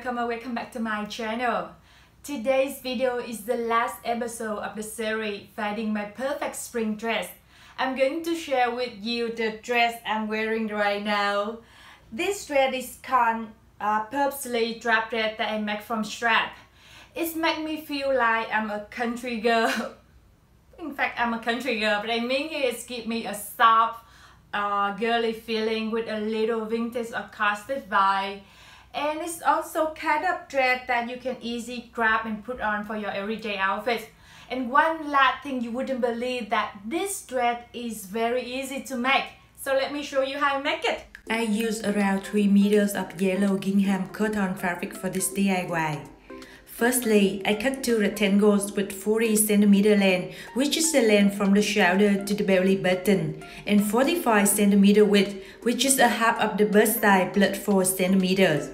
welcome back to my channel. Today's video is the last episode of the series Finding My Perfect Spring Dress. I'm going to share with you the dress I'm wearing right now. This dress is called puff sleeve drap dress that I make from strap. It makes me feel like I'm a country girl. In fact, I'm a country girl, but I mean it gives me a soft, girly feeling with a little vintage or classic vibe. And it's also kind of dress that you can easily grab and put on for your everyday outfit. And one last thing, you wouldn't believe that this dress is very easy to make. So let me show you how I make it. I used around 3 meters of yellow gingham cotton fabric for this DIY. Firstly, I cut 2 rectangles with 40 cm length, which is the length from the shoulder to the belly button, and 45 cm width, which is a half of the bust side plus 4 cm.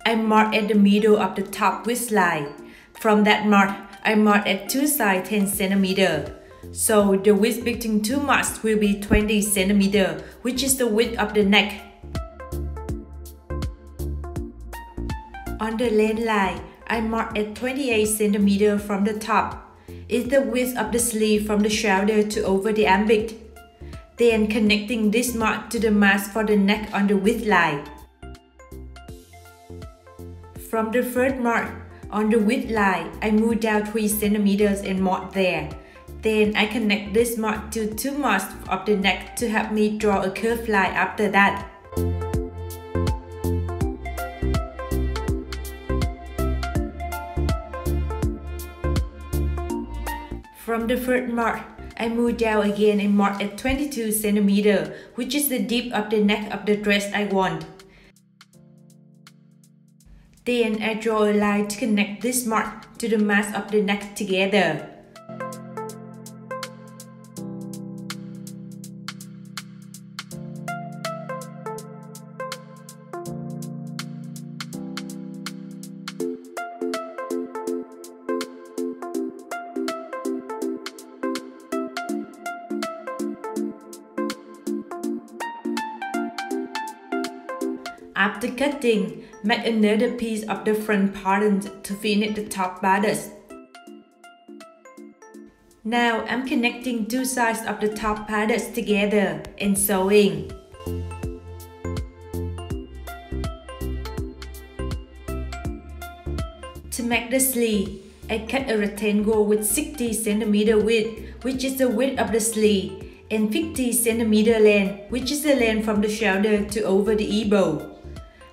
I mark at the middle of the top width line. From that mark, I mark at 2 sides 10 cm. So the width between 2 marks will be 20 cm, which is the width of the neck. On the length line, I mark at 28 cm from the top. It's the width of the sleeve from the shoulder to over the armpit. Then connecting this mark to the mask for the neck on the width line. From the first mark on the width line, I move down 3 cm and mark there. Then I connect this mark to 2 marks of the neck to help me draw a curved line after that. From the first mark, I move down again and mark at 22 cm, which is the dip of the neck of the dress I want. Then I draw a line to connect this mark to the mask of the neck together. After cutting, make another piece of the front pattern to finish the top bodice. Now I'm connecting 2 sides of the top bodice together and sewing. To make the sleeve, I cut a rectangle with 60 cm width, which is the width of the sleeve, and 50 cm length, which is the length from the shoulder to over the elbow.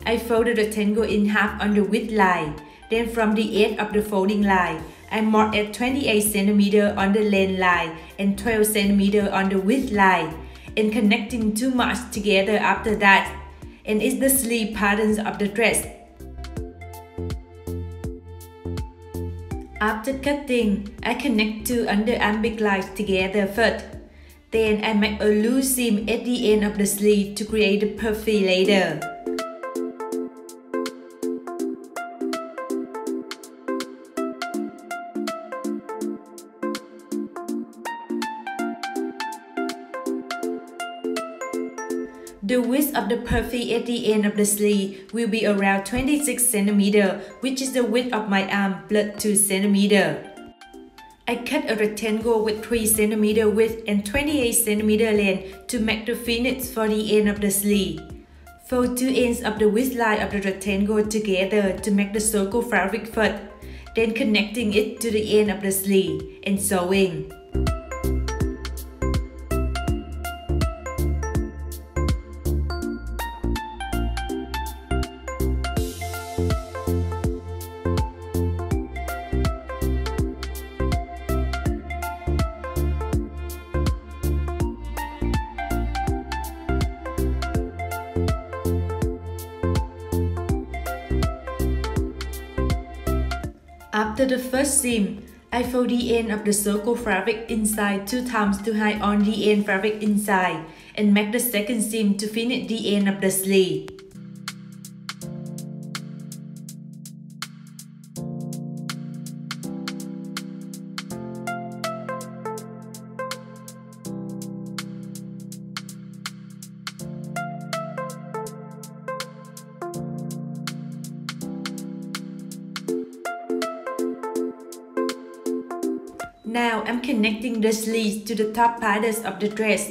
I fold the rectangle in half on the width line. Then from the edge of the folding line, I mark at 28 cm on the length line and 12 cm on the width line, and connecting 2 marks together after that. And it's the sleeve pattern of the dress. After cutting, I connect 2 under armpit lines together first. Then I make a loose seam at the end of the sleeve to create the puffy later. The width of the puffy at the end of the sleeve will be around 26 cm, which is the width of my arm plus 2 cm. I cut a rectangle with 3 cm width and 28 cm length to make the finish for the end of the sleeve. Fold 2 ends of the width line of the rectangle together to make the circle fabric first, then connecting it to the end of the sleeve and sewing. After the first seam, I fold the end of the circle fabric inside 2 times to hide on the end fabric inside and make the second seam to finish the end of the sleeve. Now I'm connecting the sleeves to the top borders of the dress.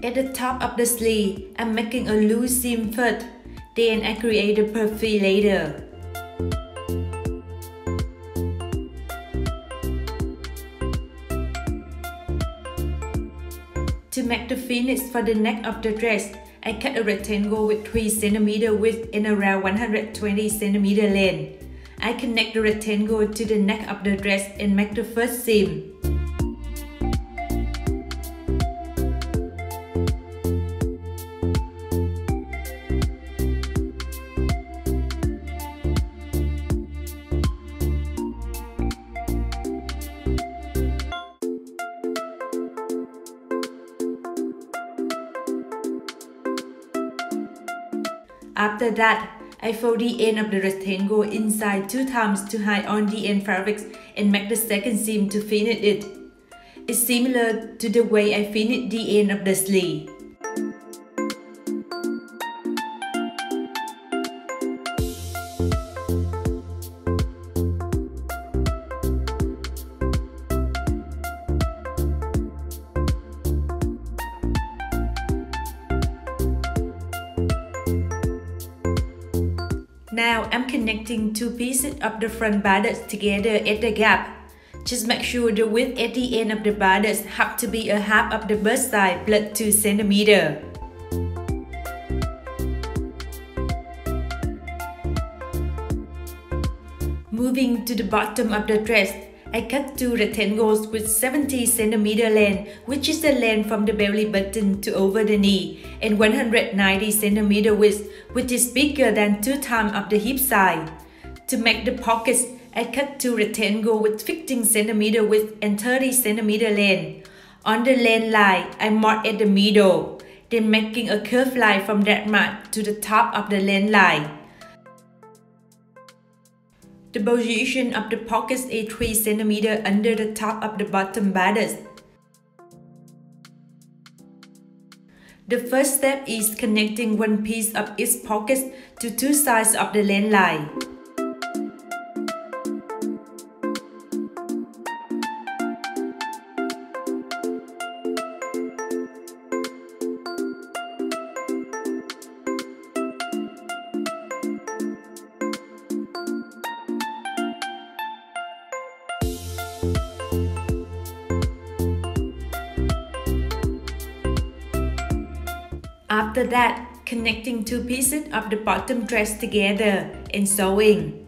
At the top of the sleeve, I'm making a loose seam first, then I create a puffy later. To make the finish for the neck of the dress, I cut a rectangle with 3 cm width and around 120 cm length. I connect the rectangle to the neck of the dress and make the first seam. After that, I fold the end of the rectangle inside 2 times to hide on the end fabrics and make the second seam to finish it. It's similar to the way I finish the end of the sleeve. Now I'm connecting 2 pieces of the front borders together at the gap. Just make sure the width at the end of the borders have to be a half of the bust side plus 2 cm. Moving to the bottom of the dress, I cut 2 rectangles with 70 cm length, which is the length from the belly button to over the knee, and 190 cm width, which is bigger than 2 times of the hip side. To make the pockets, I cut 2 rectangles with 15 cm width and 30 cm length. On the length line, I mark at the middle, then making a curved line from that mark to the top of the length line. The position of the pockets is 3 cm under the top of the bottom borders. The first step is connecting one piece of each pocket to 2 sides of the length line. After that, connecting 2 pieces of the bottom dress together and sewing.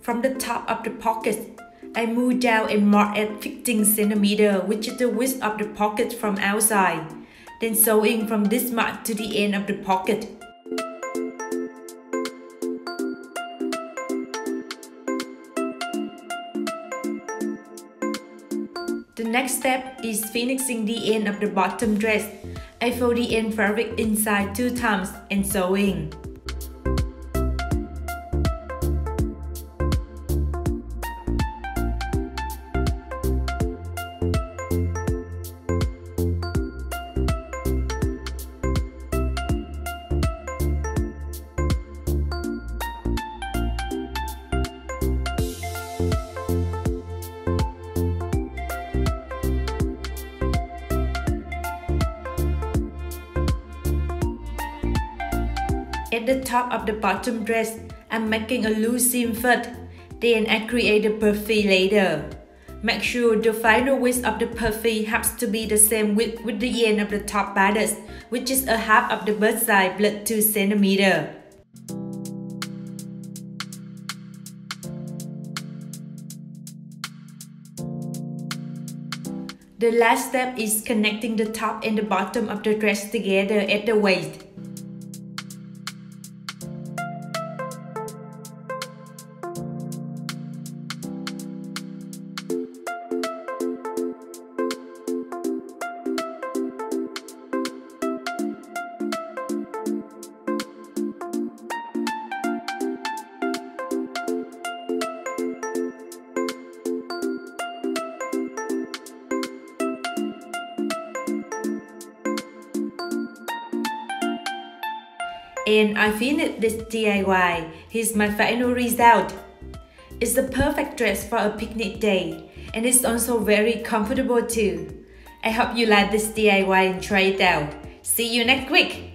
From the top of the pocket, I move down and mark at 15 cm, which is the width of the pocket from outside, then sewing from this mark to the end of the pocket. The next step is finishing the end of the bottom dress. I fold the end fabric inside 2 times and sewing. At the top of the bottom dress, I'm making a loose seam first, then I create a puffy later. Make sure the final width of the puffy has to be the same width with the end of the top bodice, which is a half of the bust size plus 2 cm. The last step is connecting the top and the bottom of the dress together at the waist. And I finished this DIY. Here's my final result. It's the perfect dress for a picnic day, and it's also very comfortable too. I hope you like this DIY and try it out. See you next week!